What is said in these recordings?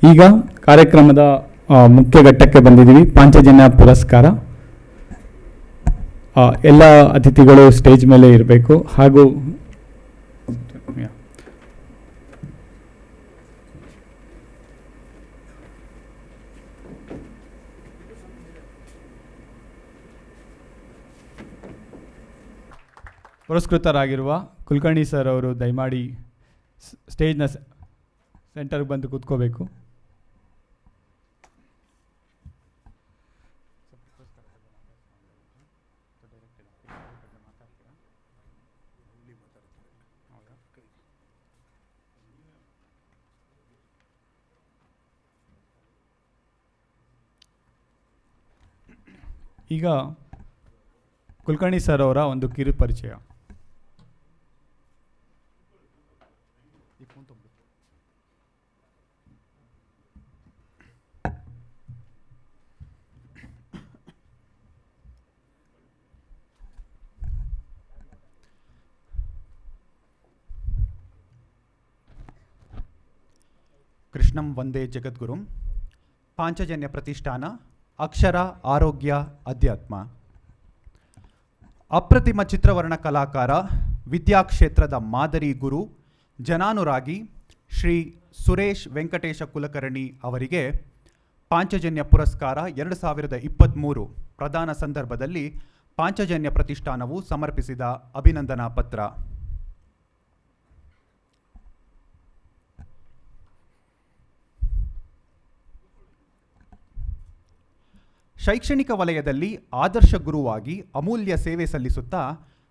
ಈಗ ಕಾರ್ಯಕ್ರಮದ ಮುಖ್ಯ ಘಟ್ಟಕ್ಕೆ ಬಂದಿದ್ದೀವಿ. ಪಾಂಚಜನ್ಯ ಪುರಸ್ಕಾರ. ಎಲ್ಲ ಅತಿಥಿಗಳು ಸ್ಟೇಜ್ ಮೇಲೆ ಇರಬೇಕು. ಹಾಗೂ ಪುರಸ್ಕೃತರಾಗಿರುವ ಕುಲಕರ್ಣಿ ಸರ್ ಅವರು ದಯಮಾಡಿ ಸ್ಟೇಜ್ನ ಸೆಂಟರ್ಗೆ ಬಂದು ಕೂತ್ಕೋಬೇಕು. ಈಗ ಕುಲಕರ್ಣಿ ಸರ್ ಅವರ ಒಂದು ಕಿರು ಪರಿಚಯ. ಕೃಷ್ಣಂ ವಂದೇ ಜಗದ್ಗುರುಂ. ಪಾಂಚಜನ್ಯ ಪ್ರತಿಷ್ಠಾನ, ಅಕ್ಷರ, ಆರೋಗ್ಯ, ಅಧ್ಯಾತ್ಮ. ಅಪ್ರತಿಮ ಚಿತ್ರವರ್ಣ ಕಲಾಕಾರ, ವಿದ್ಯಾಕ್ಷೇತ್ರದ ಮಾದರಿ ಗುರು, ಜನಾನುರಾಗಿ ಶ್ರೀ ಸುರೇಶ್ ವೆಂಕಟೇಶ ಕುಲಕರ್ಣಿ ಅವರಿಗೆ ಪಾಂಚಜನ್ಯ ಪುರಸ್ಕಾರ 2023 ಪ್ರದಾನ ಸಂದರ್ಭದಲ್ಲಿ ಪಾಂಚಜನ್ಯ ಪ್ರತಿಷ್ಠಾನವು ಸಮರ್ಪಿಸಿದ ಅಭಿನಂದನಾ ಪತ್ರ. ಶೈಕ್ಷಣಿಕ ವಲಯದಲ್ಲಿ ಆದರ್ಶ ಗುರುವಾಗಿ ಅಮೂಲ್ಯ ಸೇವೆ ಸಲ್ಲಿಸುತ್ತಾ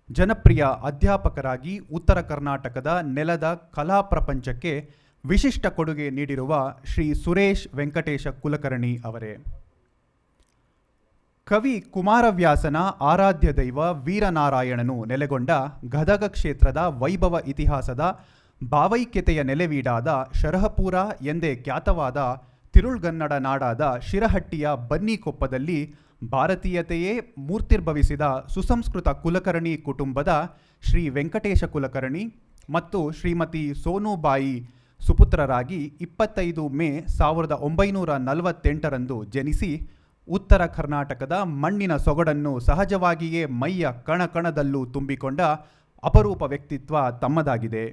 ಜನಪ್ರಿಯ ಅಧ್ಯಾಪಕರಾಗಿ ಉತ್ತರ ಕರ್ನಾಟಕದ ನೆಲದ ಕಲಾ ಪ್ರಪಂಚಕ್ಕೆ ವಿಶಿಷ್ಟ ಕೊಡುಗೆ ನೀಡಿರುವ ಶ್ರೀ ಸುರೇಶ್ ವೆಂಕಟೇಶ ಕುಲಕರ್ಣಿ ಅವರೇ. ಕವಿ ಕುಮಾರವ್ಯಾಸನ ಆರಾಧ್ಯ ದೈವ ವೀರನಾರಾಯಣನು ನೆಲೆಗೊಂಡ ಗದಗ ಕ್ಷೇತ್ರದ ವೈಭವ ಇತಿಹಾಸದ ಭಾವೈಕ್ಯತೆಯ ನೆಲೆವೀಡಾದ ಶರಹಪುರ ಎಂದೇ ಖ್ಯಾತವಾದ ತಿರುಳ್ಗನ್ನಡ ನಾಡಾದ ಶಿರಹಟ್ಟಿಯ ಬನ್ನಿಕೊಪ್ಪದಲ್ಲಿ ಭಾರತೀಯತೆಯೇ ಮೂರ್ತಿರ್ಭವಿಸಿದ ಸುಸಂಸ್ಕೃತ ಕುಲಕರ್ಣಿ ಕುಟುಂಬದ ಶ್ರೀ ವೆಂಕಟೇಶ ಕುಲಕರ್ಣಿ ಮತ್ತು ಶ್ರೀಮತಿ ಸೋನುಬಾಯಿ ಸುಪುತ್ರರಾಗಿ 25 ಮೇ 1948 ಜನಿಸಿ ಉತ್ತರ ಕರ್ನಾಟಕದ ಮಣ್ಣಿನ ಸೊಗಡನ್ನು ಸಹಜವಾಗಿಯೇ ಮೈಯ ಕಣಕಣದಲ್ಲೂ ತುಂಬಿಕೊಂಡ ಅಪರೂಪ ವ್ಯಕ್ತಿತ್ವ ತಮ್ಮದಾಗಿದೆ.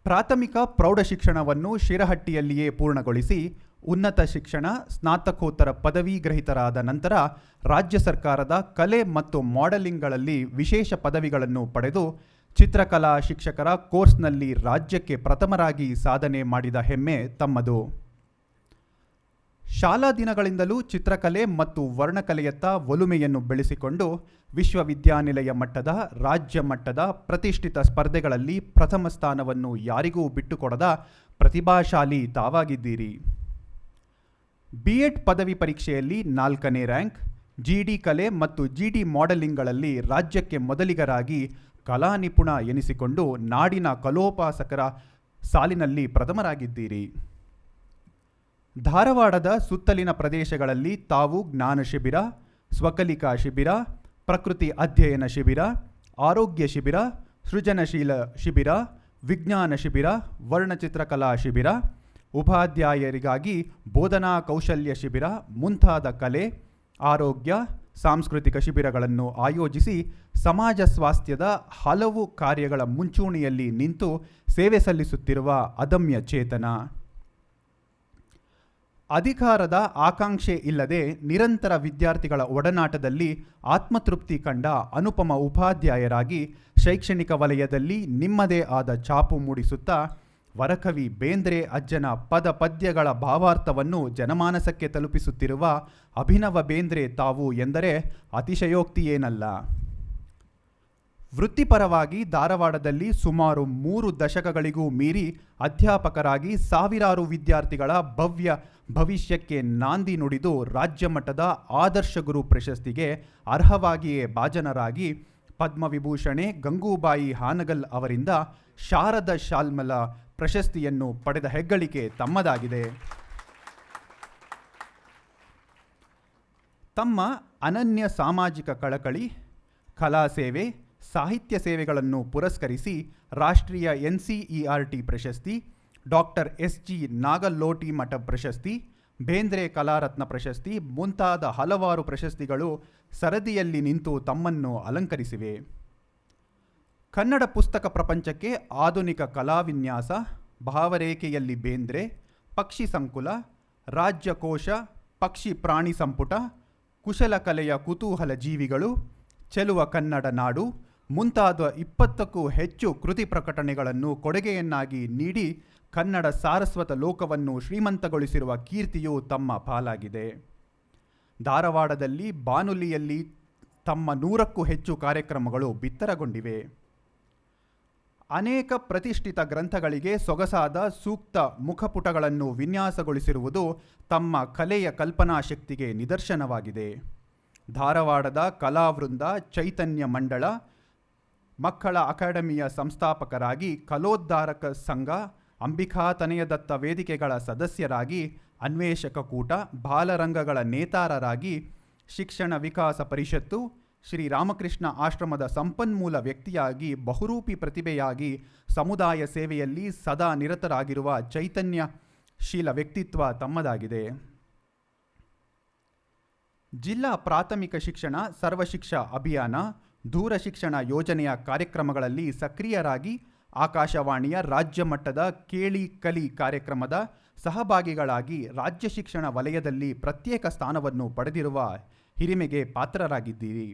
ಪ್ರಾಥಮಿಕ ಪ್ರೌಢ ಶಿಕ್ಷಣವನ್ನು ಶಿರಹಟ್ಟಿಯಲ್ಲಿಯೇ ಪೂರ್ಣಗೊಳಿಸಿ ಉನ್ನತ ಶಿಕ್ಷಣ ಸ್ನಾತಕೋತ್ತರ ಪದವಿ ಗ್ರಹೀತರಾದ ನಂತರ ರಾಜ್ಯ ಸರ್ಕಾರದ ಕಲೆ ಮತ್ತು ಮಾಡೆಲಿಂಗ್ಗಳಲ್ಲಿ ವಿಶೇಷ ಪದವಿಗಳನ್ನು ಪಡೆದು ಚಿತ್ರಕಲಾ ಶಿಕ್ಷಕರ ಕೋರ್ಸ್ನಲ್ಲಿ ರಾಜ್ಯಕ್ಕೆ ಪ್ರಥಮರಾಗಿ ಸಾಧನೆ ಮಾಡಿದ ಹೆಮ್ಮೆ ತಮ್ಮದು. ಶಾಲಾ ದಿನಗಳಿಂದಲೂ ಚಿತ್ರಕಲೆ ಮತ್ತು ವರ್ಣಕಲೆಯತ್ತ ಒಲುಮೆಯನ್ನು ಬೆಳೆಸಿಕೊಂಡು ವಿಶ್ವವಿದ್ಯಾನಿಲಯ ಮಟ್ಟದ, ರಾಜ್ಯ ಮಟ್ಟದ ಪ್ರತಿಷ್ಠಿತ ಸ್ಪರ್ಧೆಗಳಲ್ಲಿ ಪ್ರಥಮ ಸ್ಥಾನವನ್ನು ಯಾರಿಗೂ ಬಿಟ್ಟುಕೊಡದ ಪ್ರತಿಭಾಶಾಲಿ ತಾವಾಗಿದ್ದೀರಿ. BEd ಪದವಿ ಪರೀಕ್ಷೆಯಲ್ಲಿ 4ನೇ ರ್ಯಾಂಕ್, GD ಕಲೆ ಮತ್ತು GD ಮಾಡೆಲಿಂಗ್ಗಳಲ್ಲಿ ರಾಜ್ಯಕ್ಕೆ ಮೊದಲಿಗರಾಗಿ ಕಲಾ ನಿಪುಣ ಎನಿಸಿಕೊಂಡು ನಾಡಿನ ಕಲೋಪಾಸಕರ ಸಾಲಿನಲ್ಲಿ ಪ್ರಥಮರಾಗಿದ್ದೀರಿ. ಧಾರವಾಡದ ಸುತ್ತಲಿನ ಪ್ರದೇಶಗಳಲ್ಲಿ ತಾವು ಜ್ಞಾನ ಶಿಬಿರ, ಸ್ವಕಲಿಕಾ ಶಿಬಿರ, ಪ್ರಕೃತಿ ಅಧ್ಯಯನ ಶಿಬಿರ, ಆರೋಗ್ಯ ಶಿಬಿರ, ಸೃಜನಶೀಲ ಶಿಬಿರ, ವಿಜ್ಞಾನ ಶಿಬಿರ, ವರ್ಣಚಿತ್ರಕಲಾ ಶಿಬಿರ, ಉಪಾಧ್ಯಾಯರಿಗಾಗಿ ಬೋಧನಾ ಕೌಶಲ್ಯ ಶಿಬಿರ ಮುಂತಾದ ಕಲೆ, ಆರೋಗ್ಯ, ಸಾಂಸ್ಕೃತಿಕ ಶಿಬಿರಗಳನ್ನು ಆಯೋಜಿಸಿ ಸಮಾಜ ಸ್ವಾಸ್ಥ್ಯದ ಹಲವು ಕಾರ್ಯಗಳ ಮುಂಚೂಣಿಯಲ್ಲಿ ನಿಂತು ಸೇವೆ ಸಲ್ಲಿಸುತ್ತಿರುವ ಅದಮ್ಯ ಚೇತನ. ಅಧಿಕಾರದ ಆಕಾಂಕ್ಷೆ ಇಲ್ಲದೆ ನಿರಂತರ ವಿದ್ಯಾರ್ಥಿಗಳ ಒಡನಾಟದಲ್ಲಿ ಆತ್ಮತೃಪ್ತಿ ಕಂಡ ಅನುಪಮ ಉಪಾಧ್ಯಾಯರಾಗಿ ಶೈಕ್ಷಣಿಕ ವಲಯದಲ್ಲಿ ನಿಮ್ಮದೇ ಆದ ಛಾಪು ಮೂಡಿಸುತ್ತಾ ವರಕವಿ ಬೇಂದ್ರೆ ಅಜ್ಜನ ಪದ ಪದ್ಯಗಳ ಭಾವಾರ್ಥವನ್ನು ಜನಮಾನಸಕ್ಕೆ ತಲುಪಿಸುತ್ತಿರುವ ಅಭಿನವ ಬೇಂದ್ರೆ ತಾವು ಎಂದರೆ ಅತಿಶಯೋಕ್ತಿಯೇನಲ್ಲ. ವೃತ್ತಿಪರವಾಗಿ ಧಾರವಾಡದಲ್ಲಿ ಸುಮಾರು 3 ದಶಕಗಳಿಗೂ ಮೀರಿ ಅಧ್ಯಾಪಕರಾಗಿ ಸಾವಿರಾರು ವಿದ್ಯಾರ್ಥಿಗಳ ಭವ್ಯ ಭವಿಷ್ಯಕ್ಕೆ ನಾಂದಿ ನುಡಿದು ರಾಜ್ಯ ಮಟ್ಟದ ಆದರ್ಶ ಗುರು ಪ್ರಶಸ್ತಿಗೆ ಅರ್ಹವಾಗಿಯೇ ಭಾಜನರಾಗಿ ಪದ್ಮವಿಭೂಷಣೆ ಗಂಗೂಬಾಯಿ ಹಾನಗಲ್ ಅವರಿಂದ ಶಾರದ ಶಾಲ್ಮಲ ಪ್ರಶಸ್ತಿಯನ್ನು ಪಡೆದ ಹೆಗ್ಗಳಿಕೆ ತಮ್ಮದಾಗಿದೆ. ತಮ್ಮ ಅನನ್ಯ ಸಾಮಾಜಿಕ ಕಳಕಳಿ, ಕಲಾ ಸೇವೆ, ಸಾಹಿತ್ಯ ಸೇವೆಗಳನ್ನು ಪುರಸ್ಕರಿಸಿ ರಾಷ್ಟ್ರೀಯ NCERT ಪ್ರಶಸ್ತಿ, ಡಾಕ್ಟರ್ SG ನಾಗಲೋಟಿ ಮಠ ಪ್ರಶಸ್ತಿ, ಬೇಂದ್ರೆ ಕಲಾರತ್ನ ಪ್ರಶಸ್ತಿ ಮುಂತಾದ ಹಲವಾರು ಪ್ರಶಸ್ತಿಗಳು ಸರದಿಯಲ್ಲಿ ನಿಂತು ತಮ್ಮನ್ನು ಅಲಂಕರಿಸಿವೆ. ಕನ್ನಡ ಪುಸ್ತಕ ಪ್ರಪಂಚಕ್ಕೆ ಆಧುನಿಕ ಕಲಾವಿನ್ಯಾಸ, ಭಾವರೇಖೆಯಲ್ಲಿ ಬೇಂದ್ರೆ, ಪಕ್ಷಿ ಸಂಕುಲ, ರಾಜ್ಯಕೋಶ, ಪಕ್ಷಿ ಪ್ರಾಣಿ ಸಂಪುಟ, ಕುಶಲಕಲೆಯ ಕುತೂಹಲ ಜೀವಿಗಳು, ಚೆಲುವ ಕನ್ನಡ ನಾಡು ಮುಂತಾದ 20ಕ್ಕೂ ಹೆಚ್ಚು ಕೃತಿ ಪ್ರಕಟಣೆಗಳನ್ನು ಕೊಡುಗೆಯನ್ನಾಗಿ ನೀಡಿ ಕನ್ನಡ ಸಾರಸ್ವತ ಲೋಕವನ್ನು ಶ್ರೀಮಂತಗೊಳಿಸಿರುವ ಕೀರ್ತಿಯು ತಮ್ಮ ಪಾಲಾಗಿದೆ. ಧಾರವಾಡದಲ್ಲಿ ಬಾನುಲಿಯಲ್ಲಿ ತಮ್ಮ 100ಕ್ಕೂ ಹೆಚ್ಚು ಕಾರ್ಯಕ್ರಮಗಳು ಬಿತ್ತರಗೊಂಡಿವೆ. ಅನೇಕ ಪ್ರತಿಷ್ಠಿತ ಗ್ರಂಥಗಳಿಗೆ ಸೊಗಸಾದ ಸೂಕ್ತ ಮುಖಪುಟಗಳನ್ನು ವಿನ್ಯಾಸಗೊಳಿಸಿರುವುದು ತಮ್ಮ ಕಲೆಯ ಕಲ್ಪನಾ ಶಕ್ತಿಗೆ ನಿದರ್ಶನವಾಗಿದೆ. ಧಾರವಾಡದ ಕಲಾವೃಂದ, ಚೈತನ್ಯ ಮಂಡಳ, ಮಕ್ಕಳ ಅಕಾಡೆಮಿಯ ಸಂಸ್ಥಾಪಕರಾಗಿ, ಕಲೋದ್ಧಾರಕ ಸಂಘ, ಅಂಬಿಕಾತನಯದತ್ತ ವೇದಿಕೆಗಳ ಸದಸ್ಯರಾಗಿ, ಅನ್ವೇಷಕ ಕೂಟ, ಬಾಲರಂಗಗಳ ನೇತಾರರಾಗಿ, ಶಿಕ್ಷಣ ವಿಕಾಸ ಪರಿಷತ್ತು, ಶ್ರೀರಾಮಕೃಷ್ಣ ಆಶ್ರಮದ ಸಂಪನ್ಮೂಲ ವ್ಯಕ್ತಿಯಾಗಿ, ಬಹುರೂಪಿ ಪ್ರತಿಭೆಯಾಗಿ ಸಮುದಾಯ ಸೇವೆಯಲ್ಲಿ ಸದಾ ನಿರತರಾಗಿರುವ ಚೈತನ್ಯಶೀಲ ವ್ಯಕ್ತಿತ್ವ ತಮ್ಮದಾಗಿದೆ. ಜಿಲ್ಲಾ ಪ್ರಾಥಮಿಕ ಶಿಕ್ಷಣ ಸರ್ವಶಿಕ್ಷಾ ಅಭಿಯಾನ, ದೂರ ಶಿಕ್ಷಣ ಯೋಜನೆಯ ಕಾರ್ಯಕ್ರಮಗಳಲ್ಲಿ ಸಕ್ರಿಯರಾಗಿ ಆಕಾಶವಾಣಿಯ ರಾಜ್ಯ ಮಟ್ಟದ ಕೇಳಿ ಕಲಿ ಕಾರ್ಯಕ್ರಮದ ಸಹಭಾಗಿಗಳಾಗಿ ರಾಜ್ಯ ಶಿಕ್ಷಣ ವಲಯದಲ್ಲಿ ಪ್ರತ್ಯೇಕ ಸ್ಥಾನವನ್ನು ಪಡೆದಿರುವ ಹಿರಿಮೆಗೆ ಪಾತ್ರರಾಗಿದ್ದೀರಿ.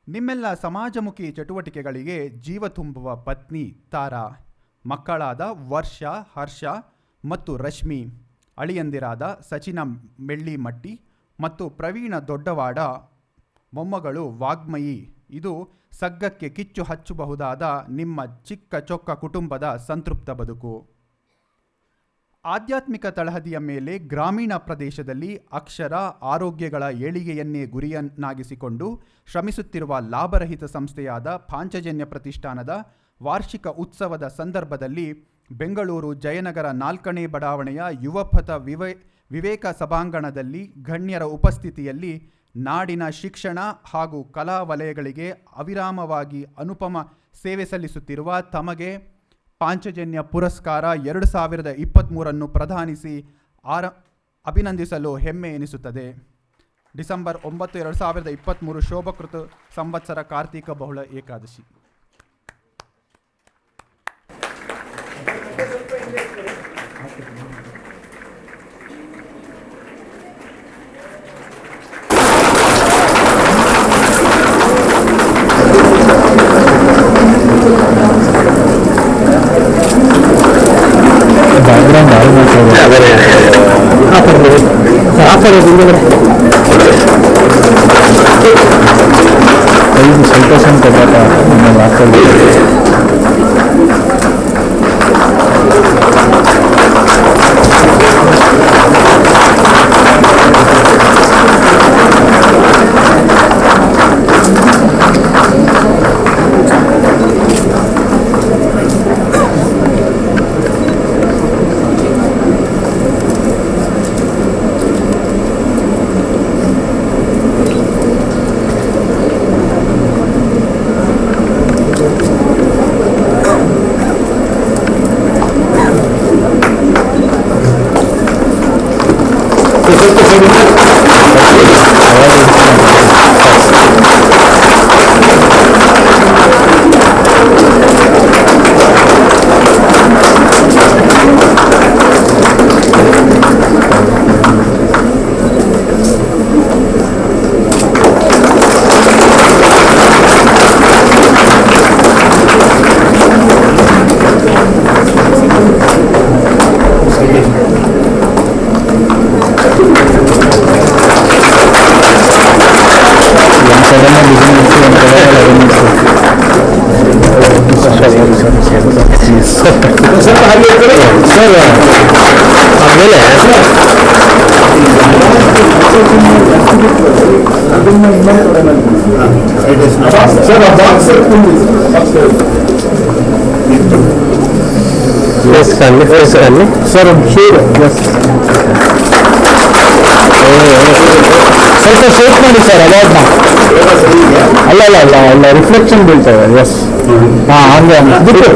ನಿಮ್ಮೆಲ್ಲ ಸಮಾಜಮುಖಿ ಚಟುವಟಿಕೆಗಳಿಗೆ ಜೀವ ತುಂಬುವ ಪತ್ನಿ ತಾರಾ, ಮಕ್ಕಳಾದ ವರ್ಷ, ಹರ್ಷ ಮತ್ತು ರಶ್ಮಿ, ಅಳಿಯಂದಿರಾದ ಸಚಿನ ಮೆಳ್ಳಿಮಟ್ಟಿ ಮತ್ತು ಪ್ರವೀಣ ದೊಡ್ಡವಾಡ, ಮೊಮ್ಮಗಳು ವಾಗ್ಮಯಿ. ಇದು ಸಗ್ಗಕ್ಕೆ ಕಿಚ್ಚು ಹಚ್ಚಬಹುದಾದ ನಿಮ್ಮ ಚಿಕ್ಕ ಚೊಕ್ಕ ಕುಟುಂಬದ ಸಂತೃಪ್ತ ಬದುಕು. ಆಧ್ಯಾತ್ಮಿಕ ತಳಹದಿಯ ಮೇಲೆ ಗ್ರಾಮೀಣ ಪ್ರದೇಶದಲ್ಲಿ ಅಕ್ಷರ ಆರೋಗ್ಯಗಳ ಏಳಿಗೆಯನ್ನೇ ಗುರಿಯನ್ನಾಗಿಸಿಕೊಂಡು ಶ್ರಮಿಸುತ್ತಿರುವ ಲಾಭರಹಿತ ಸಂಸ್ಥೆಯಾದ ಪಾಂಚಜನ್ಯ ಪ್ರತಿಷ್ಠಾನದ ವಾರ್ಷಿಕ ಉತ್ಸವದ ಸಂದರ್ಭದಲ್ಲಿ ಬೆಂಗಳೂರು ಜಯನಗರ 4ನೇ ಬಡಾವಣೆಯ ಯುವಪಥ ವಿವೇಕ ಸಭಾಂಗಣದಲ್ಲಿ ಗಣ್ಯರ ಉಪಸ್ಥಿತಿಯಲ್ಲಿ ನಾಡಿನ ಶಿಕ್ಷಣ ಹಾಗೂ ಕಲಾ ವಲಯಗಳಿಗೆ ಅವಿರಾಮವಾಗಿ ಅನುಪಮ ಸೇವೆ ಸಲ್ಲಿಸುತ್ತಿರುವ ತಮಗೆ ಪಾಂಚಜನ್ಯ ಪುರಸ್ಕಾರ 2023 ಪ್ರದಾನಿಸಿ ಅಭಿನಂದಿಸಲು ಹೆಮ್ಮೆ ಎನಿಸುತ್ತದೆ. ಡಿಸೆಂಬರ್ 9, 2023 ಶೋಭಕೃತ ಸಂವತ್ಸರ ಕಾರ್ತಿಕ ಬಹುಳ ಏಕಾದಶಿ. ಸಂತೋಷ ಸರ್ ಸ್ವಲ್ಪ ಶೇಕ್ ಮಾಡಿ ಸರ್ ಅವಾರ್ಡ್ನ. ಅಲ್ಲ ರಿಫ್ಲೆಕ್ಷನ್ ಬೀಳ್ತದೆ. ಎಸ್, ಹಾಂ, ಹಂಗೆ ಬಿಟ್ಟು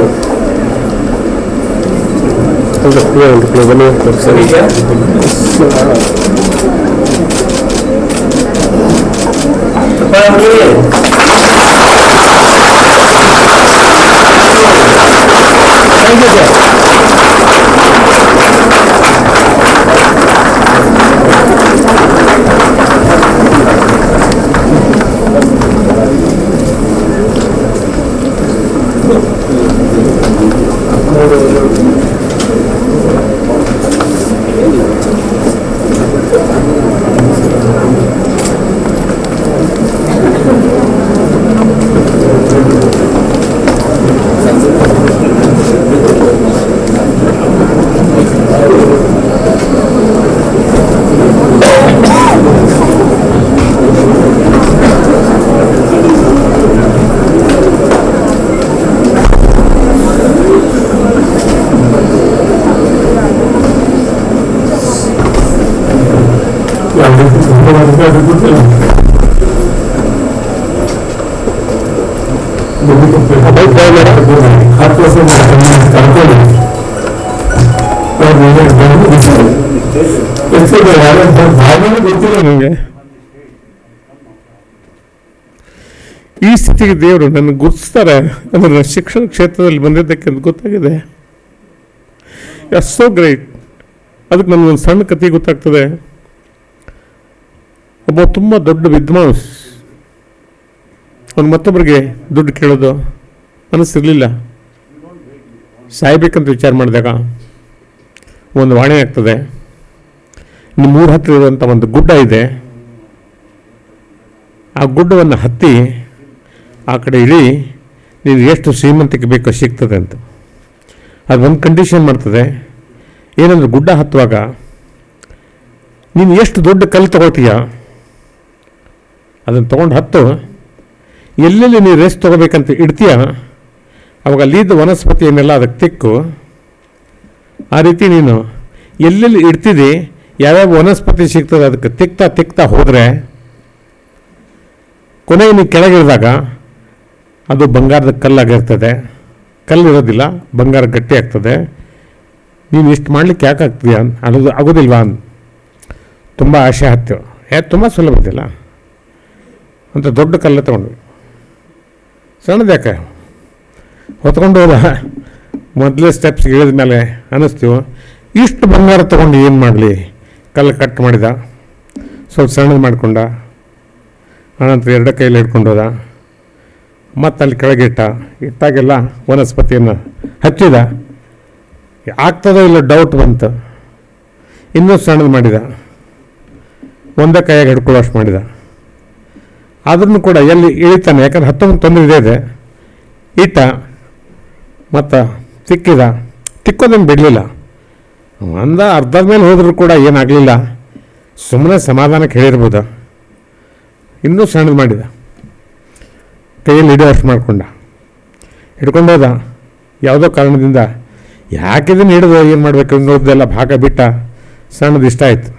ನನಗೆ ಈ ಸ್ಥಿತಿಗೆ ದೇವರು ನನ್ನ ಗುರುತಿಸ್ತಾರೆ ಅಂದ್ರೆ ಶಿಕ್ಷಣ ಕ್ಷೇತ್ರದಲ್ಲಿ ಬಂದಿದ್ದಕ್ಕೆ ಅಂತ ಗೊತ್ತಾಗಿದೆ. So great. ಅದಕ್ಕೆ ನನಗೊಂದು ಸಣ್ಣ ಕಥೆ ಗೊತ್ತಾಗ್ತದೆ. ಒಬ್ಬ ತುಂಬ ದೊಡ್ಡ ವಿದ್ವಾಂಸ್ ಅವ್ನು ಮತ್ತೊಬ್ಬರಿಗೆ ದುಡ್ಡು ಕೇಳೋದು ಮನಸ್ಸಿರಲಿಲ್ಲ. ಸಾಯ್ಬೇಕಂತ ವಿಚಾರ ಮಾಡಿದಾಗ ಒಂದು ವಾಣೆ ಆಗ್ತದೆ. ನಿಮ್ಮ ಊರ ಹತ್ತಿರ ಇರುವಂಥ ಒಂದು ಗುಡ್ಡ ಇದೆ. ಆ ಗುಡ್ಡವನ್ನು ಹತ್ತಿ ಆ ಕಡೆ ಇಳಿ, ನೀನು ಎಷ್ಟು ಶ್ರೀಮಂತಿಕೆ ಬೇಕೋ ಸಿಗ್ತದೆ ಅಂತ. ಅದು ಒಂದು ಕಂಡೀಷನ್ ಮಾಡ್ತದೆ. ಏನಂದ್ರೆ ಗುಡ್ಡ ಹತ್ತುವಾಗ ನೀನು ಎಷ್ಟು ದೊಡ್ಡ ಕಲ್ಲು ತಗೋತೀಯ ಅದನ್ನು ತೊಗೊಂಡು ಹತ್ತು, ಎಲ್ಲೆಲ್ಲಿ ನೀನು ರೆಸ್ಟ್ ತೊಗೋಬೇಕಂತ ಇಡ್ತೀಯ ಅವಾಗ ಅಲ್ಲಿದ್ದ ವನಸ್ಪತಿಯನ್ನೆಲ್ಲ ಅದಕ್ಕೆ ತಿಕ್ಕು. ಆ ರೀತಿ ನೀನು ಎಲ್ಲೆಲ್ಲಿ ಇಡ್ತಿದ್ದಿ, ಯಾವ್ಯಾವ ವನಸ್ಪತಿ ಸಿಗ್ತದೆ ಅದಕ್ಕೆ ತಿಕ್ತಾ ತಿಕ್ತಾ ಹೋದರೆ ಕೊನೆಗೆ ನೀವು ಕೆಳಗಿಳಿದಾಗ ಅದು ಬಂಗಾರದ ಕಲ್ಲಾಗಿರ್ತದೆ. ಕಲ್ಲಿರೋದಿಲ್ಲ, ಬಂಗಾರ ಗಟ್ಟಿ ಆಗ್ತದೆ. ನೀನು ಇಷ್ಟು ಮಾಡಲಿಕ್ಕೆ ಯಾಕೆ ಆಗ್ತೀಯ ಅನ್ನೋದು ಆಗೋದಿಲ್ವಾ ಅಂತ ತುಂಬ ಆಸೆ ಹತ್ತು. ತುಂಬ ಸುಲಭ ಇದ್ದಿಲ್ಲ ಅಂತ ದೊಡ್ಡ ಕಲ್ಲು ತೊಗೊಂಡ್ವಿ. ಸಣ್ಣದು ಯಾಕೆ ಹೊತ್ಕೊಂಡು ಹೋದ. ಮೊದಲೇ ಸ್ಟೆಪ್ಸ್ ಇಳಿದ ಮೇಲೆ ಅನ್ನಿಸ್ತೀವಿ ಇಷ್ಟು ಬಂಗಾರ ತೊಗೊಂಡು ಏನು ಮಾಡಲಿ. ಕಲ್ಲು ಕಟ್ ಮಾಡಿದ, ಸ್ವಲ್ಪ ಸಣ್ಣದು ಮಾಡಿಕೊಂಡ, ಆನಂತರ ಎರಡು ಕೈಯಲ್ಲಿ ಹಿಡ್ಕೊಂಡು ಹೋದ. ಮತ್ತು ಅಲ್ಲಿ ಕೆಳಗಿಟ್ಟ. ಇಟ್ಟಾಗೆಲ್ಲ ವನಸ್ಪತಿಯನ್ನು ಹಚ್ಚಿದ. ಆಗ್ತದೋ ಇಲ್ಲ ಡೌಟ್ ಬಂತು. ಇನ್ನೂ ಸಣ್ಣದು ಮಾಡಿದ, ಒಂದೇ ಕೈಯಾಗಿ ಹಿಡ್ಕೊಳ್ಳೋಷ್ಟು ಮಾಡಿದ. ಆದ್ರೂ ಕೂಡ ಎಲ್ಲಿ ಇಳಿತಾನೆ, ಯಾಕಂದ್ರೆ 19 ತೊಂದರೆ ಇದೆ. ಇಟ್ಟ ಮತ್ತು ತಿಕ್ಕಿದ. ತಿಕ್ಕೋದನ್ನು ಬಿಡಲಿಲ್ಲ. ಅರ್ಧದ ಮೇಲೆ ಹೋದರೂ ಕೂಡ ಏನಾಗಲಿಲ್ಲ. ಸುಮ್ಮನೆ ಸಮಾಧಾನಕ್ಕೆ ಹೇಳಿರ್ಬೋದು. ಇನ್ನೂ ಸಣ್ಣದು ಮಾಡಿದ, ಕೈಯಲ್ಲಿ ಹಿಡಿಯೋಷ್ಟು ಮಾಡಿಕೊಂಡ. ಹಿಡ್ಕೊಂಡು ಹೋದ. ಯಾವುದೋ ಕಾರಣದಿಂದ ಯಾಕಿದನ್ನು ಹಿಡಿದು ಏನು ಮಾಡಬೇಕು ಅನ್ನೋದೆಲ್ಲ ಭಾಗ ಬಿಟ್ಟ. ಸಣ್ಣದು ಇಷ್ಟ ಆಯಿತು.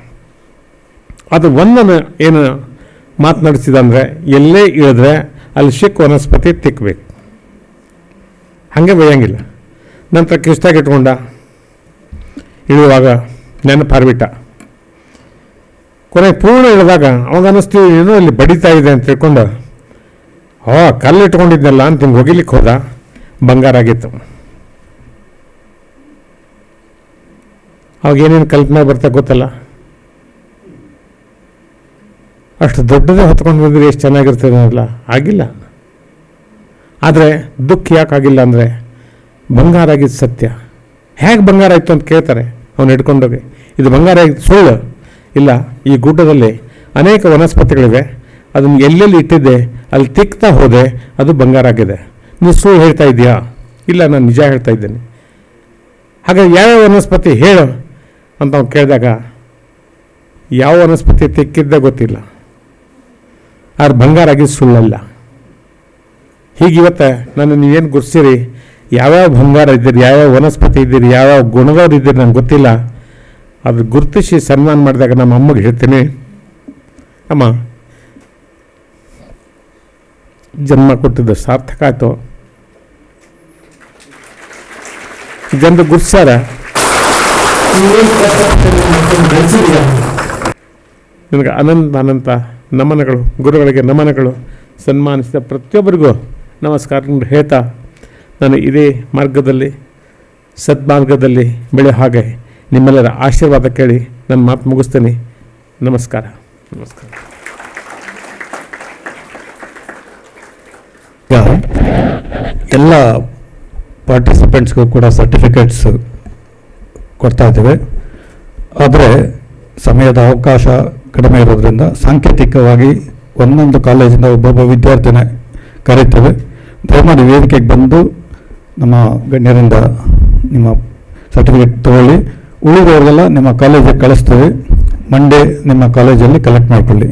ಅದು ಒಂದನ್ನು ಏನು ಮಾತನಾಡಿಸಿದ ಅಂದರೆ, ಎಲ್ಲೇ ಇಳಿದ್ರೆ ಅಲ್ಲಿ ಸಿಕ್ಕ ವನಸ್ಪತಿ ತಿಕ್ಕಬೇಕು, ಹಾಗೆ ಬೈಯಂಗಿಲ್ಲ. ನಂತರ ಕಿಷ್ಟಾಗಿ ಇಟ್ಕೊಂಡ. ಇಳುವಾಗ ನೆನಪಾರ್ಬಿಟ್ಟ. ಕೊನೆ ಪೂರ್ಣ ಇಳಿದಾಗ ಅವಾಗ ಅನ್ನಿಸ್ತೀವಿ ಏನೋ ಇಲ್ಲಿ ಬಡಿತಾ ಇದೆ ಅಂತ ತಿಳ್ಕೊಂಡು ಕಲ್ಲು ಇಟ್ಕೊಂಡಿದ್ನಲ್ಲ ಅಂತ ಹಿಂಗೆ ಒಗಿಲಿಕ್ಕೆ ಹೋದ. ಬಂಗಾರ ಆಗಿತ್ತು. ಅವಾಗ ಏನೇನು ಕಲ್ಪನೆ ಬರ್ತಾ ಗೊತ್ತಲ್ಲ. ಅಷ್ಟು ದೊಡ್ಡದೇ ಹೊತ್ಕೊಂಡು ಬಂದರೆ ಎಷ್ಟು ಚೆನ್ನಾಗಿರ್ತದೆ ಅನ್ನಲ್ಲ. ಆಗಿಲ್ಲ. ಆದರೆ ದುಃಖ ಯಾಕೆ ಆಗಿಲ್ಲ ಅಂದರೆ ಬಂಗಾರ ಆಗಿದ್ದು ಸತ್ಯ. ಹೇಗೆ ಬಂಗಾರ ಆಯಿತು ಅಂತ ಕೇಳ್ತಾರೆ ಅವನು ಹಿಡ್ಕೊಂಡೋಗಿ. ಇದು ಬಂಗಾರ ಆಗಿದ್ದು ಸುಳ್ಳು ಇಲ್ಲ. ಈ ಗುಡ್ಡದಲ್ಲಿ ಅನೇಕ ವನಸ್ಪತಿಗಳಿವೆ. ಅದನ್ನು ಎಲ್ಲೆಲ್ಲಿ ಇಟ್ಟಿದ್ದೆ ಅಲ್ಲಿ ತಿಕ್ತಾ ಹೋದೆ, ಅದು ಬಂಗಾರ ಆಗಿದೆ. ನೀವು ಸುಳ್ಳು ಹೇಳ್ತಾ ಇದೆಯಾ? ಇಲ್ಲ, ನಾನು ನಿಜ ಹೇಳ್ತಾ ಇದ್ದೇನೆ. ಹಾಗಾಗಿ ಯಾವ್ಯಾವ ವನಸ್ಪತಿ ಹೇಳು ಅಂತ ಅವ್ನು ಕೇಳಿದಾಗ ಯಾವ ವನಸ್ಪತಿ ತಿಕ್ಕಿದ್ದೇ ಗೊತ್ತಿಲ್ಲ. ಆದ್ರೆ ಬಂಗಾರ ಆಗಿದ್ದು ಸುಳ್ಳಲ್ಲ. ಹೀಗಿವತ್ತು ನಾನು ನೀವೇನು ಗುರ್ಸಿರಿ, ಯಾವ್ಯಾವ ಬಂಗಾರ ಇದ್ದೀರಿ, ಯಾವ್ಯಾವ ವನಸ್ಪತಿ ಇದ್ದೀರಿ, ಯಾವ್ಯಾವ ಗುಣದವ್ರು ಇದ್ದೀರಿ ನಂಗೆ ಗೊತ್ತಿಲ್ಲ. ಅದು ಗುರುತಿಸಿ ಸನ್ಮಾನ ಮಾಡಿದಾಗ ನಮ್ಮ ಅಮ್ಮಗೆ ಹೇಳ್ತೀನಿ, ಅಮ್ಮ ಜನ್ಮ ಕೊಟ್ಟಿದ್ದು ಸಾರ್ಥಕ ಆಯಿತು. ಜನರು ಗುರ್ಸಾರ ನಿನಗೆ ಅನಂತ ನಮನಗಳು, ಗುರುಗಳಿಗೆ ನಮನಗಳು. ಸನ್ಮಾನಿಸಿದ ಪ್ರತಿಯೊಬ್ಬರಿಗೂ ನಮಸ್ಕಾರ ಹೇಳ್ತಾ ನಾನು ಇದೇ ಮಾರ್ಗದಲ್ಲಿ ಸದ್ಮಾರ್ಗದಲ್ಲಿ ಬೆಳೆಯೋ ಹಾಗೆ ನಿಮ್ಮೆಲ್ಲರ ಆಶೀರ್ವಾದ ಕೇಳಿ ನನ್ನ ಮಾತು ಮುಗಿಸ್ತೀನಿ. ನಮಸ್ಕಾರ. ಎಲ್ಲ ಪಾರ್ಟಿಸಿಪೆಂಟ್ಸ್ಗೂ ಕೂಡ ಸರ್ಟಿಫಿಕೇಟ್ಸ್ ಕೊಡ್ತಾ ಇದ್ದೇವೆ. ಆದರೆ ಸಮಯದ ಅವಕಾಶ ಕಡಿಮೆ ಇರೋದ್ರಿಂದ ಸಾಂಕೇತಿಕವಾಗಿ ಒಂದೊಂದು ಕಾಲೇಜಿಂದ ಒಬ್ಬೊಬ್ಬ ವಿದ್ಯಾರ್ಥಿನ ಕರೀತೇವೆ. ದಯಮಾಡಿ ವೇದಿಕೆಗೆ ಬಂದು ನಮ್ಮ ಗಣ್ಯರಿಂದ ನಿಮ್ಮ ಸರ್ಟಿಫಿಕೇಟ್ ತಗೊಳ್ಳಿ. ಉಳಿದವ್ರಿಗೆಲ್ಲ ನಿಮ್ಮ ಕಾಲೇಜಿಗೆ ಕಳಿಸ್ತೇವೆ. ಮಂಡೇ ನಿಮ್ಮ ಕಾಲೇಜಲ್ಲಿ ಕಲೆಕ್ಟ್ ಮಾಡಿಕೊಳ್ಳಿ.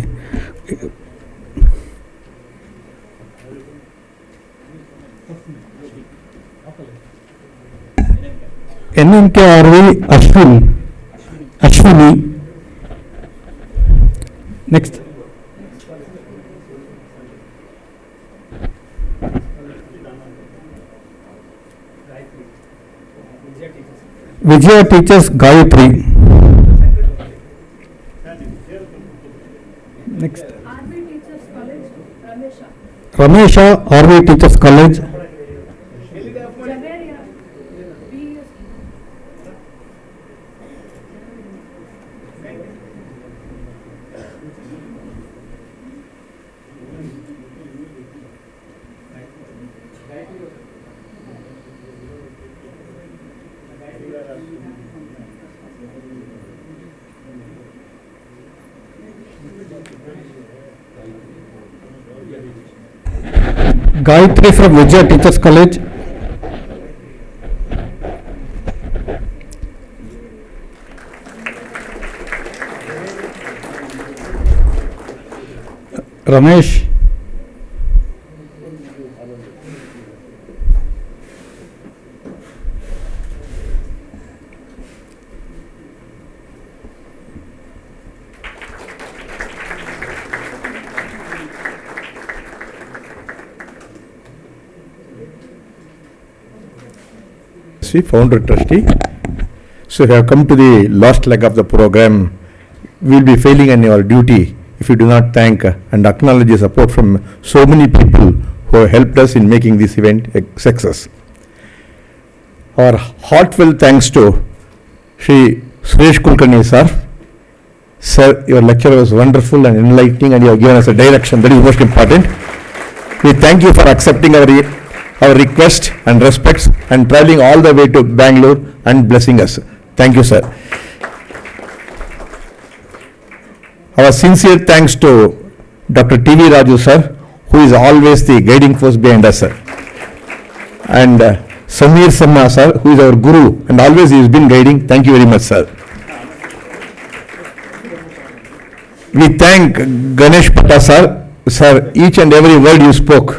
NMKRV Ashwini. Next Vijaya teachers Gayatri. Next Ramesh RV teachers college. Gayatri from Vijaya Teachers College. Ramesh. Founder trustee. So you have come to the last leg of the program. We will be failing in your duty if you do not thank and acknowledge the support from so many people who have helped us in making this event a success. Our heartfelt thanks to Shri Suresh Kulkarni sir. Sir, your lecture was wonderful and enlightening, and you have given us a direction that is most important. We thank you for accepting our request and respects and traveling all the way to Bangalore and blessing us. Thank you, sir. Our sincere thanks to Dr. TV Raju, sir, who is always the guiding force behind us, sir. And Samir Samma, sir, who is our guru and always he has been guiding. Thank you very much, sir. We thank Ganesh Pata, sir. Sir, each and every word you spoke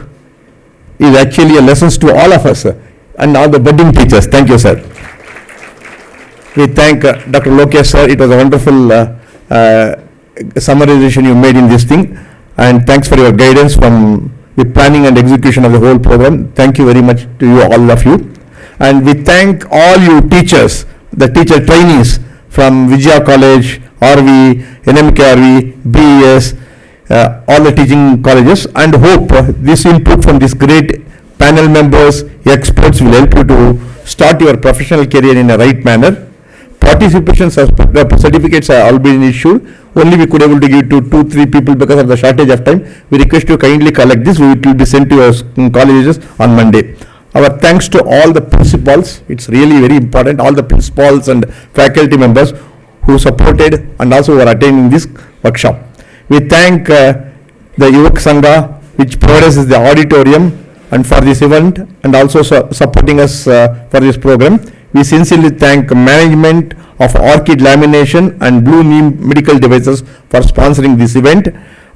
is actually a lesson to all of us and all the budding teachers. Thank you, sir. We thank Dr. Lokesh, sir. It was a wonderful summarization you made in this thing, and thanks for your guidance from the planning and execution of the whole program. Thank you very much to you, all of you. And we thank all you teachers, the teacher trainees from Vijaya College, RV, NMKRV, BES, all the teaching colleges, and hope this input from this great panel members, experts will help you to start your professional career in a right manner. Participation certificates are all been issued. Only we could able to give to 2-3 people because of the shortage of time. We request you kindly collect this. It will be sent to your colleges on Monday. Our thanks to all the principals. It's really very important. All the principals and faculty members who supported and also were attending this workshop. We thank the Yuvak Sangha, which provides us the auditorium and for this event, and also supporting us for this program. We sincerely thank management of Orchid Lamination and Blue Neem Medical Devices for sponsoring this event,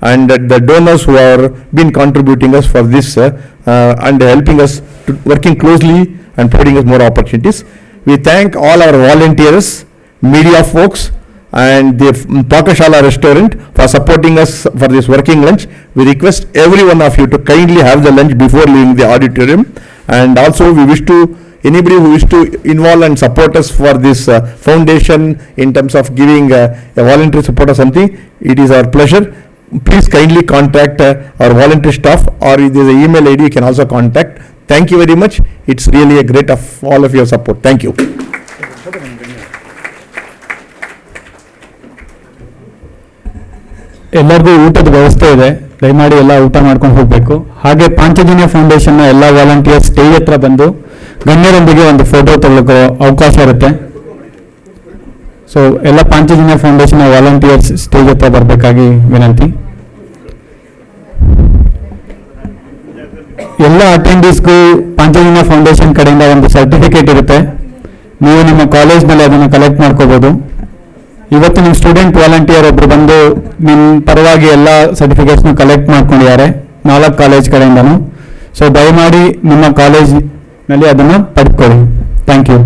and the donors who are been contributing us for this and helping us to working closely and providing us more opportunities. We thank all our volunteers, media folks, and the Pakashala restaurant for supporting us for this working lunch. We request every one of you to kindly have the lunch before leaving the auditorium, and also we wish to anybody who wish to involve and support us for this foundation in terms of giving a voluntary support or something, it is our pleasure. Please kindly contact our voluntary staff, or if there is an email ID, you can also contact. Thank you very much. It's really a great of all of your support. Thank you. ಎಲ್ಲರಿಗೂ ಊಟದ ವ್ಯವಸ್ಥೆ ಇದೆ, ದಯಮಾಡಿ ಎಲ್ಲ ಊಟ ಮಾಡ್ಕೊಂಡು ಹೋಗಬೇಕು. ಹಾಗೆ ಪಾಂಚಜನ್ಯ ಫೌಂಡೇಶನ್ನ ಎಲ್ಲ ವಾಲಂಟಿಯರ್ಸ್ ಸ್ಟೇಜ್ ಹತ್ರ ಬಂದು ಗಣ್ಯರೊಂದಿಗೆ ಒಂದು ಫೋಟೋ ತೆಗೆದುಕೋ ಅವಕಾಶ ಇರುತ್ತೆ. ಸೊ ಎಲ್ಲ ಪಾಂಚಜನ್ಯ ಫೌಂಡೇಶನ್ ವಾಲಂಟಿಯರ್ಸ್ ಸ್ಟೇಜ್ ಹತ್ರ ಬರಬೇಕಾಗಿ ವಿನಂತಿ. ಎಲ್ಲ ಅಟೆಂಡೀಸ್ಗೂ ಪಾಂಚಜನ್ಯ ಫೌಂಡೇಶನ್ ಕಡೆಯಿಂದ ಒಂದು ಸರ್ಟಿಫಿಕೇಟ್ ಇರುತ್ತೆ, ನೀವು ನಿಮ್ಮ ಕಾಲೇಜ್ನಲ್ಲಿ ಅದನ್ನು ಕಲೆಕ್ಟ್ ಮಾಡ್ಕೋಬೋದು. ಇವತ್ತು ನಿಮ್ಮ ಸ್ಟೂಡೆಂಟ್ ವಾಲಂಟಿಯರ್ ಒಬ್ರು ಬಂದು ನಿಮ್ಮ ಪರವಾಗಿ ಎಲ್ಲ ಸರ್ಟಿಫಿಕೇಟ್ಸ್ನ ಕಲೆಕ್ಟ್ ಮಾಡ್ಕೊಂಡಿದ್ದಾರೆ 4 ಕಾಲೇಜ್ ಕಡೆಯಿಂದನೂ. ಸೊ ದಯಮಾಡಿ ನಿಮ್ಮ ಕಾಲೇಜ್ನಲ್ಲಿ ಅದನ್ನು ಪಡ್ಕೊಳ್ಳಿ. Thank you.